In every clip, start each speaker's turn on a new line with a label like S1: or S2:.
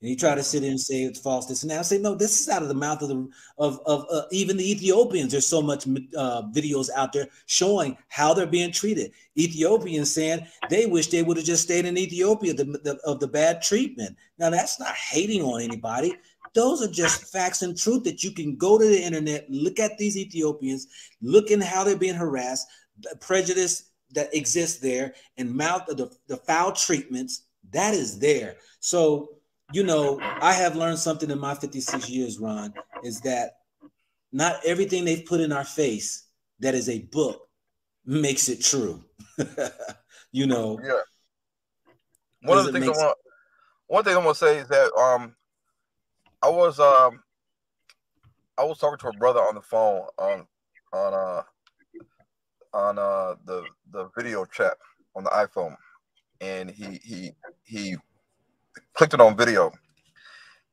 S1: And he tried to sit in and say it's false, this and that. I say, no, this is out of the mouth of even the Ethiopians. There's so much videos out there showing how they're being treated. Ethiopians saying they wish they would have just stayed in Ethiopia of the bad treatment. Now, that's not hating on anybody. Those are just facts and truth that you can go to the internet, look at these Ethiopians, look in how they're being harassed, the prejudice that exists there, and mouth of the foul treatments that is there. So, I have learned something in my 56 years, Ron, is that not everything they've put in our face that is a book makes it true.
S2: Yeah. One of
S1: Does
S2: the
S1: it
S2: things
S1: make
S2: I
S1: sense?
S2: want, one thing I want to say is that I was um I was talking to a brother on the phone on uh the video chat on the iPhone, and he clicked it on video,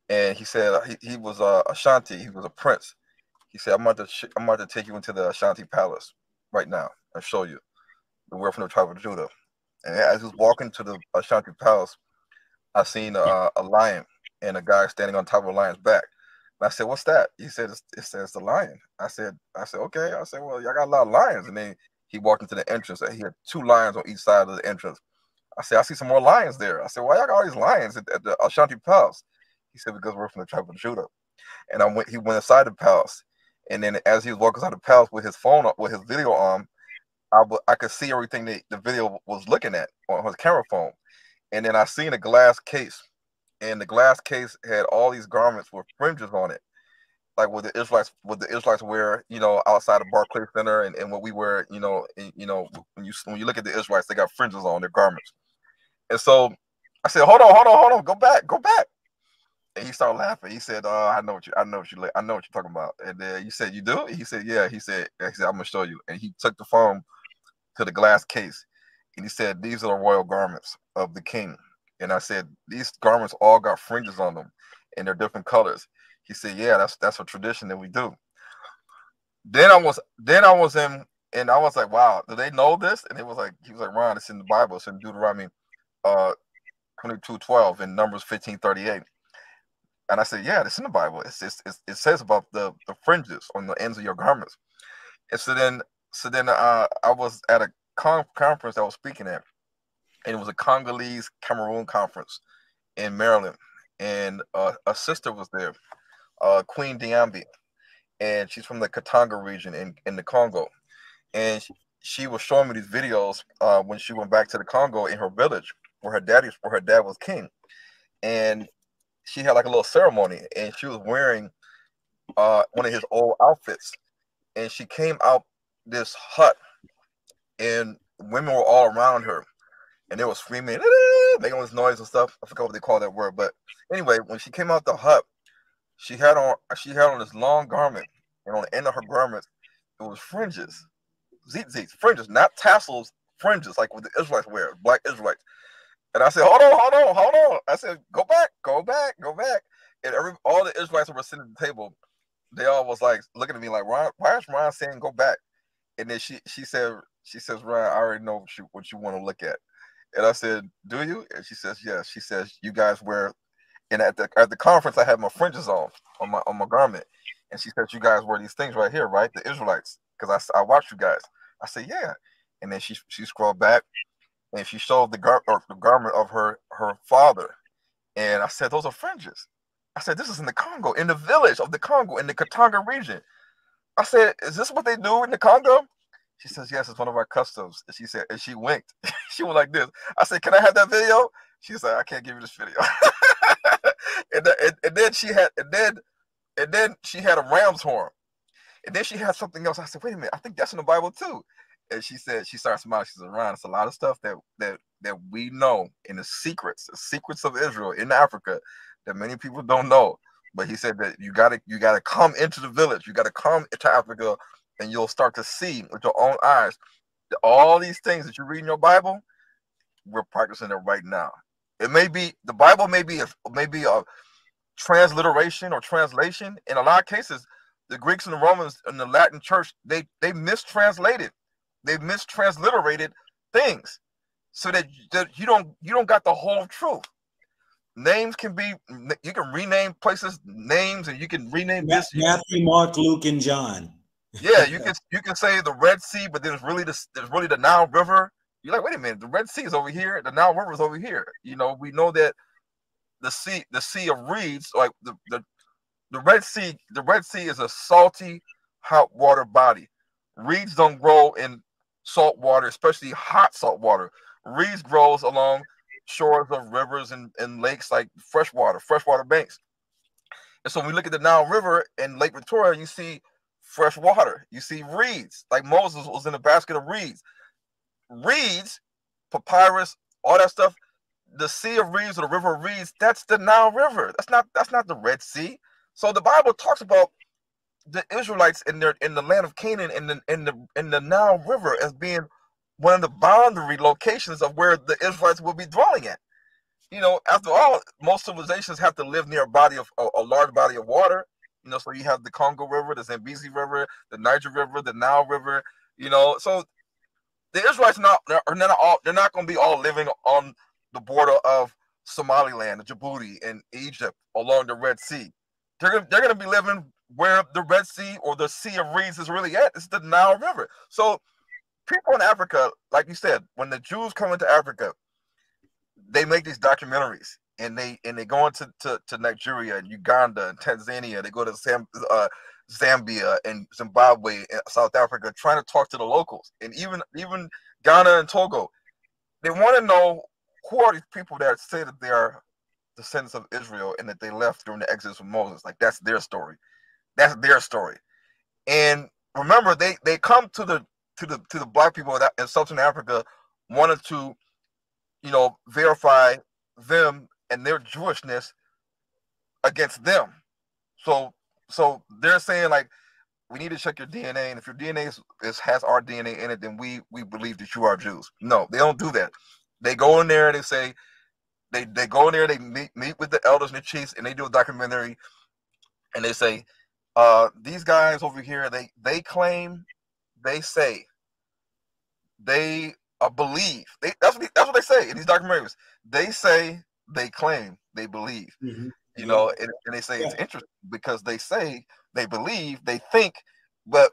S2: and he said he was Ashanti, he was a prince. He said, I'm about to take you into the Ashanti palace right now and show you the we're from the tribe of Judah. And as he was walking to the Ashanti palace, I seen a lion and a guy standing on top of a lion's back. And I said, "What's that?" He said, "It says the lion." I said, "Okay." I said, "Well, y'all got a lot of lions." And then he walked into the entrance, and he had two lions on each side of the entrance. I said, "I see some more lions there." I said, "Why y'all got all these lions at the Ashanti palace?" He said, "Because we're from the tribe of Judah." And he went inside the palace, and then as he was walking inside the palace with his phone up, with his video on, I could see everything that the video was looking at on his camera phone. And then I seen a glass case, and the glass case had all these garments with fringes on it, like what the Israelites wear, outside of Barclays Center, and what we wear, when you look at the Israelites, they got fringes on their garments. And so I said, hold on, go back, go back. And he started laughing. He said, I know what you're talking about." And then you said, "You do?" He said, "Yeah." He said, "I'm gonna show you." And he took the phone to the glass case, and he said, "These are the royal garments of the king." And I said, "These garments all got fringes on them, and they're different colors." He said, "Yeah, that's a tradition that we do." Then I was in, and I was like, "Wow, do they know this?" And he was like, "Ron, it's in the Bible. It's in Deuteronomy, uh, 22:12 and Numbers 15:38." And I said, "Yeah, it's in the Bible. It says about the fringes on the ends of your garments." And so then I was at a conference I was speaking at, and it was a Congolese Cameroon conference in Maryland, and a sister was there, Queen Diambi, and she's from the Katanga region in the Congo, and she was showing me these videos when she went back to the Congo in her village where her dad was king, and she had like a little ceremony, and she was wearing one of his old outfits, and she came out this hut, and women were all around her, and they were screaming, making all this noise and stuff. I forgot what they call that word, but anyway, when she came out the hut, she had on this long garment, and on the end of her garment, it was fringes, zits, fringes, not tassels, fringes, like what the Israelites wear, black Israelites. And I said, hold on. I said, go back, go back, go back. And all the Israelites who were sitting at the table, they all was like looking at me like, "Ron, why is Ron saying go back?" And then she says, "Ron, I already know what you want to look at." And I said, "Do you?" And she says, "Yes." She says, "You guys wear," and at the conference I had my fringes on my garment. And she says, "You guys wear these things right here, right? The Israelites." Because I watched you guys. I said, "Yeah." And then she scrolled back, and she showed the garment of her father. And I said, "Those are fringes." I said, "This is in the Congo, in the village of the Congo, in the Katanga region." I said, "Is this what they do in the Congo?" She says, "Yes, it's one of our customs." And she said, and she winked. She went like this. I said, "Can I have that video?" She said, "I can't give you this video." And then she had a ram's horn. And then she had something else. I said, "Wait a minute, I think that's in the Bible too." And she started smiling. She said, "Ron, it's a lot of stuff that we know in the secrets of Israel in Africa that many people don't know." But he said that you gotta come into the village. You gotta come into Africa, and you'll start to see with your own eyes that all these things that you read in your Bible, we're practicing it right now. It may be the Bible may be a transliteration or translation. In a lot of cases, the Greeks and the Romans and the Latin church, they mistranslated, they mistransliterated things so that you don't got the whole truth. names can be, you can rename places names, and you can rename this.
S1: Matthew, Mark, Luke, and John.
S2: Yeah, you can say the Red Sea, but then there's really the Nile River. You're like, wait a minute, the Red Sea is over here, the Nile River is over here. You know, we know that the sea of reeds, like the Red Sea is a salty, hot water body. Reeds don't grow in salt water, especially hot salt water. Reeds grows along shores of rivers and lakes, like freshwater banks. And so when we look at the Nile River and Lake Victoria, you see fresh water. You see reeds, like Moses was in a basket of reeds. Reeds, papyrus, all that stuff. The Sea of Reeds or the River of Reeds, that's the Nile River. That's not the Red Sea. So the Bible talks about the Israelites in the land of Canaan in the Nile River as being one of the boundary locations of where the Israelites will be dwelling at. You know, after all, most civilizations have to live near a large body of water. You know, so you have the Congo River, the Zambezi River, the Niger River, the Nile River. You know, so the Israelites they're not going to be all living on the border of Somaliland, Djibouti, and Egypt along the Red Sea. They're going to be living where the Red Sea or the Sea of Reeds is really at. It's the Nile River. So people in Africa, like you said, when the Jews come into Africa, they make these documentaries, and they go into to Nigeria and Uganda and Tanzania. They go to Zambia and Zimbabwe and South Africa, trying to talk to the locals, and even Ghana and Togo. They want to know, who are these people that say that they are descendants of Israel and that they left during the Exodus with Moses? Like, that's their story. That's their story. And remember, they come to the black people in Southern Africa, wanted to, you know, verify them and their Jewishness against them. So they're saying, like, we need to check your DNA, and if your DNA has our DNA in it, then we believe that you are Jews. No, they don't do that. They go in there and they say, they go in there, they meet with the elders and the chiefs, and they do a documentary, and they say, these guys over here, they claim, they say, they believe. That's what they say in these documentaries. They say, they claim, they believe.
S1: Mm-hmm.
S2: You know, and they say it's interesting because they say they believe, they think, but,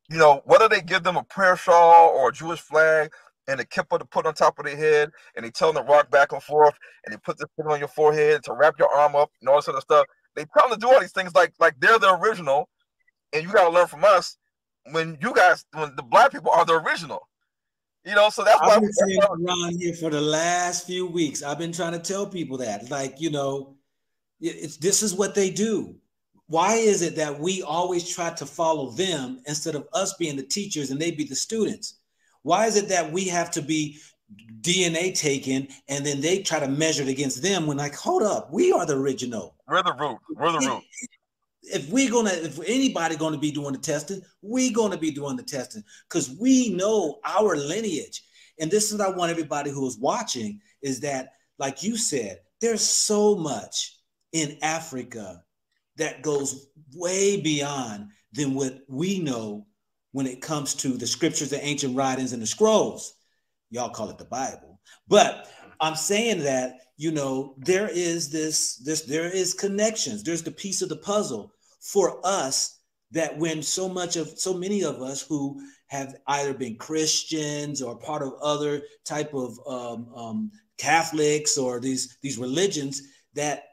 S2: you know, whether they give them a prayer shawl or a Jewish flag and a kippah to put on top of their head, and they tell them to rock back and forth, and they put this thing on your forehead to wrap your arm up and all this other stuff. They tell them to do all these things like they're the original, and you got to learn from us when the black people are the original. You know, so that's why
S1: I've been saying around here for the last few weeks. I've been trying to tell people that, like, you know, this is what they do. Why is it that we always try to follow them instead of us being the teachers and they be the students? Why is it that we have to be DNA taken and then they try to measure it against them when, like, hold up, we are the original.
S2: We're the root. We're the root.
S1: If anybody going to be doing the testing, we're going to be doing the testing because we know our lineage. And this is what I want everybody who is watching is that, like you said, there's so much in Africa that goes way beyond than what we know when it comes to the scriptures, the ancient writings, and the scrolls. Y'all call it the Bible. But I'm saying that, you know, there is there is connections. There's the piece of the puzzle for us that when so many of us who have either been Christians or part of other type of Catholics or these religions, that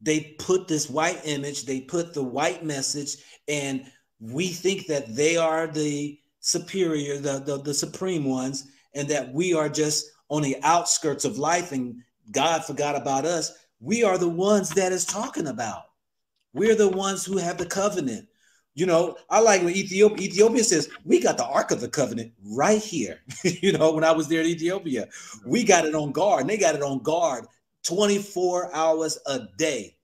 S1: they put this white image, they put the white message, and we think that they are the superior, the supreme ones, and that we are just on the outskirts of life and God forgot about us. We are the ones that is talking about. We're the ones who have the covenant. You know, I like when Ethiopia says, we got the Ark of the Covenant right here. You know, when I was there in Ethiopia, we got it on guard, and they got it on guard 24 hours a day.